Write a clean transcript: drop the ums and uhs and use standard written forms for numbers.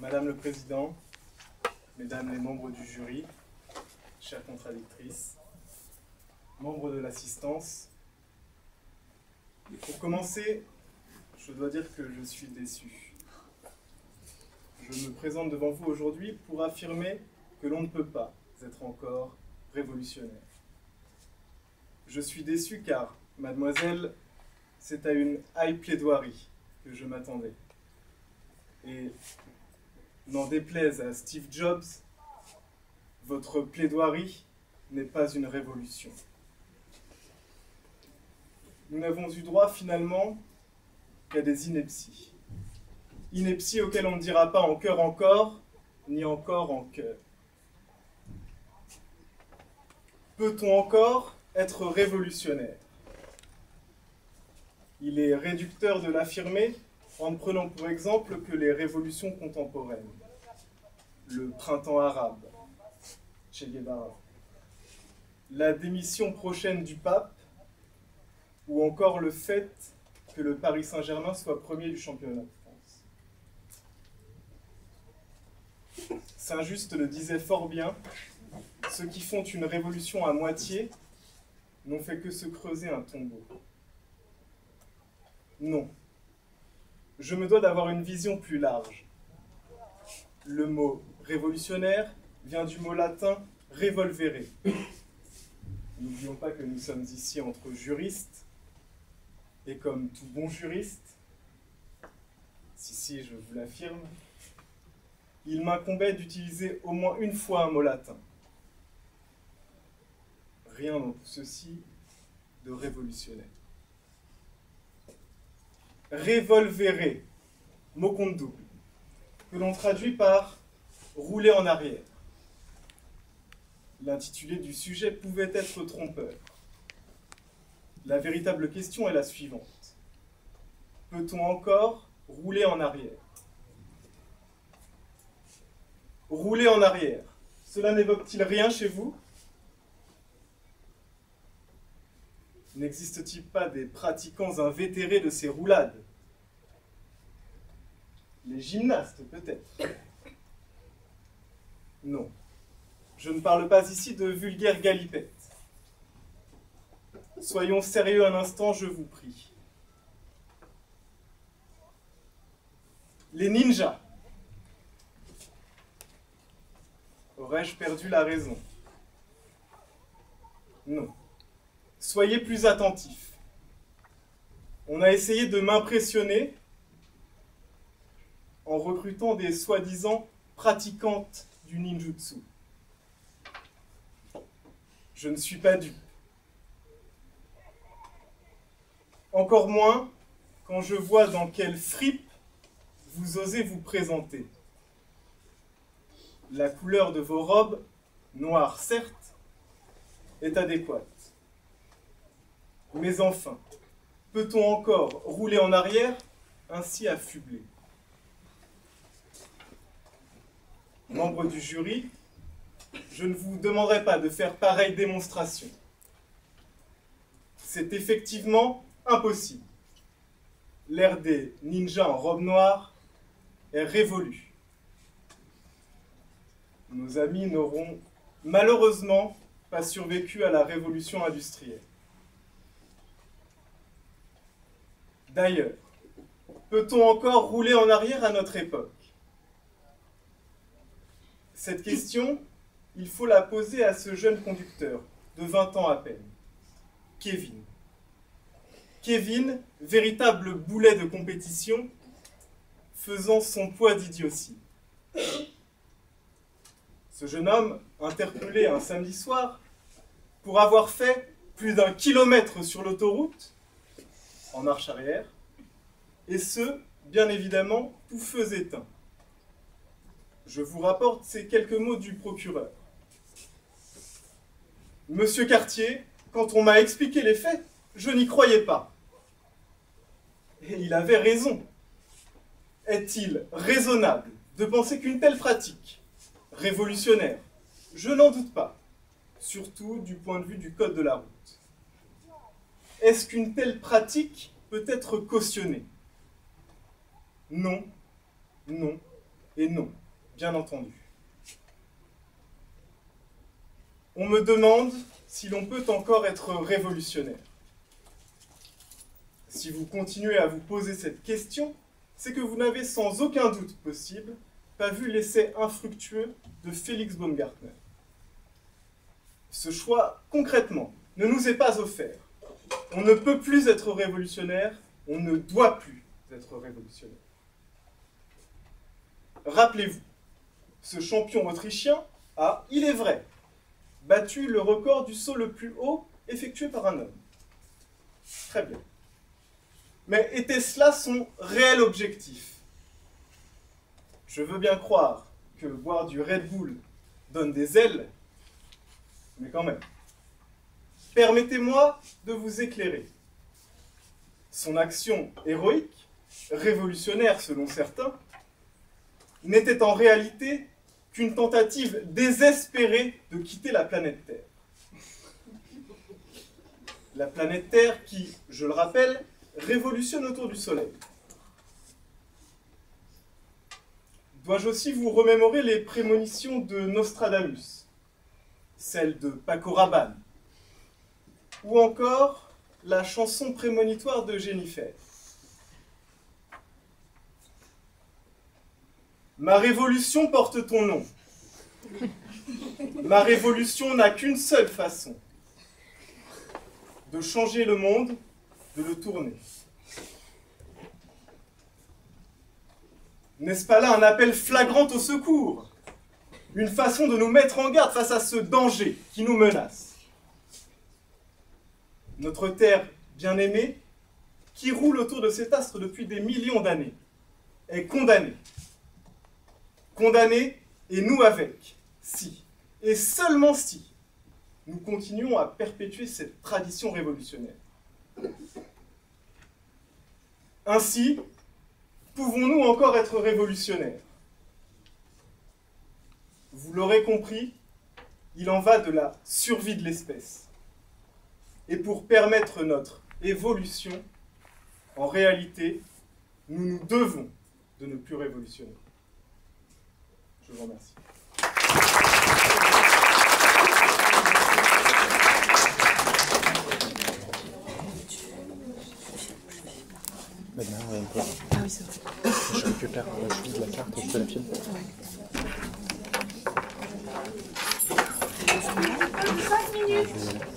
Madame le Président, Mesdames les membres du jury, chères contradictrices, membres de l'assistance, pour commencer, je dois dire que je suis déçu. Je me présente devant vous aujourd'hui pour affirmer que l'on ne peut pas être encore révolutionnaire. Je suis déçu car, mademoiselle, c'est à une high plaidoirie que je m'attendais. Et n'en déplaise à Steve Jobs, votre plaidoirie n'est pas une révolution. Nous n'avons eu droit finalement qu'à des inepties. Inepties auxquelles on ne dira pas en cœur encore, ni encore en cœur. Peut-on encore être révolutionnaire? Il est réducteur de l'affirmer en ne prenant pour exemple que les révolutions contemporaines. Le printemps arabe, Che Guevara, la démission prochaine du pape, ou encore le fait que le Paris Saint-Germain soit premier du championnat de France. Saint-Just le disait fort bien, ceux qui font une révolution à moitié n'ont fait que se creuser un tombeau. Non, je me dois d'avoir une vision plus large. Le mot révolutionnaire vient du mot latin revolvere. N'oublions pas que nous sommes ici entre juristes, et comme tout bon juriste, si je vous l'affirme, il m'incombait d'utiliser au moins une fois un mot latin. Rien dans tout ceci de révolutionnaire. Revolvere, mot compte double, que l'on traduit par rouler en arrière. L'intitulé du sujet pouvait être trompeur. La véritable question est la suivante. Peut-on encore rouler en arrière? Rouler en arrière, cela n'évoque-t-il rien chez vous? N'existe-t-il pas des pratiquants invétérés de ces roulades? Les gymnastes, peut-être? Non, je ne parle pas ici de vulgaires galipettes. Soyons sérieux un instant, je vous prie. Les ninjas. Aurais-je perdu la raison? Non. Soyez plus attentifs. On a essayé de m'impressionner en recrutant des soi-disant pratiquantes du ninjutsu. Je ne suis pas dupe. Encore moins quand je vois dans quelle fripe vous osez vous présenter. La couleur de vos robes, noire certes, est adéquate. Mais enfin, peut-on encore rouler en arrière, ainsi affublé? Membre du jury, je ne vous demanderai pas de faire pareille démonstration. C'est effectivement impossible. L'ère des ninjas en robe noire est révolue. Nos amis n'auront malheureusement pas survécu à la révolution industrielle. D'ailleurs, peut-on encore rouler en arrière à notre époque? Cette question, il faut la poser à ce jeune conducteur de 20 ans à peine, Kevin. Kevin, véritable boulet de compétition, faisant son poids d'idiotie. Ce jeune homme, interpellé un samedi soir, pour avoir fait plus d'1 kilomètre sur l'autoroute, en marche arrière, et ce, bien évidemment, tout feu éteint. Je vous rapporte ces quelques mots du procureur. Monsieur Cartier, quand on m'a expliqué les faits, je n'y croyais pas. Et il avait raison. Est-il raisonnable de penser qu'une telle pratique, révolutionnaire, je n'en doute pas, surtout du point de vue du code de la route, est-ce qu'une telle pratique peut être cautionnée? Non, non, Et non, bien entendu. On me demande si l'on peut encore être révolutionnaire. Si vous continuez à vous poser cette question, c'est que vous n'avez sans aucun doute possible pas vu l'essai infructueux de Félix Baumgartner. Ce choix, concrètement, ne nous est pas offert. On ne peut plus être révolutionnaire, on ne doit plus être révolutionnaire. Rappelez-vous, ce champion autrichien a, il est vrai, battu le record du saut le plus haut effectué par un homme. Très bien. Mais était-ce là son réel objectif? Je veux bien croire que boire du Red Bull donne des ailes, mais quand même. Permettez-moi de vous éclairer. Son action héroïque, révolutionnaire selon certains, n'était en réalité qu'une tentative désespérée de quitter la planète Terre. La planète Terre qui, je le rappelle, révolutionne autour du Soleil. Dois-je aussi vous remémorer les prémonitions de Nostradamus, celles de Paco Rabanne, ou encore la chanson prémonitoire de Jennifer. Ma révolution porte ton nom. Ma révolution n'a qu'une seule façon, de changer le monde, de le tourner. N'est-ce pas là un appel flagrant au secours? Une façon de nous mettre en garde face à ce danger qui nous menace. Notre Terre bien-aimée, qui roule autour de cet astre depuis des millions d'années, est condamnée. Condamnée, et nous avec, si, et seulement si, nous continuons à perpétuer cette tradition révolutionnaire. Ainsi, pouvons-nous encore être révolutionnaires? Vous l'aurez compris, il en va de la survie de l'espèce. Et pour permettre notre évolution, en réalité, nous nous devons de ne plus révolutionner. Je vous remercie. Maintenant, on va me voir. Ah oui, c'est vrai. Je récupère la chute de la carte et je te la file. Ouais. 5 minutes.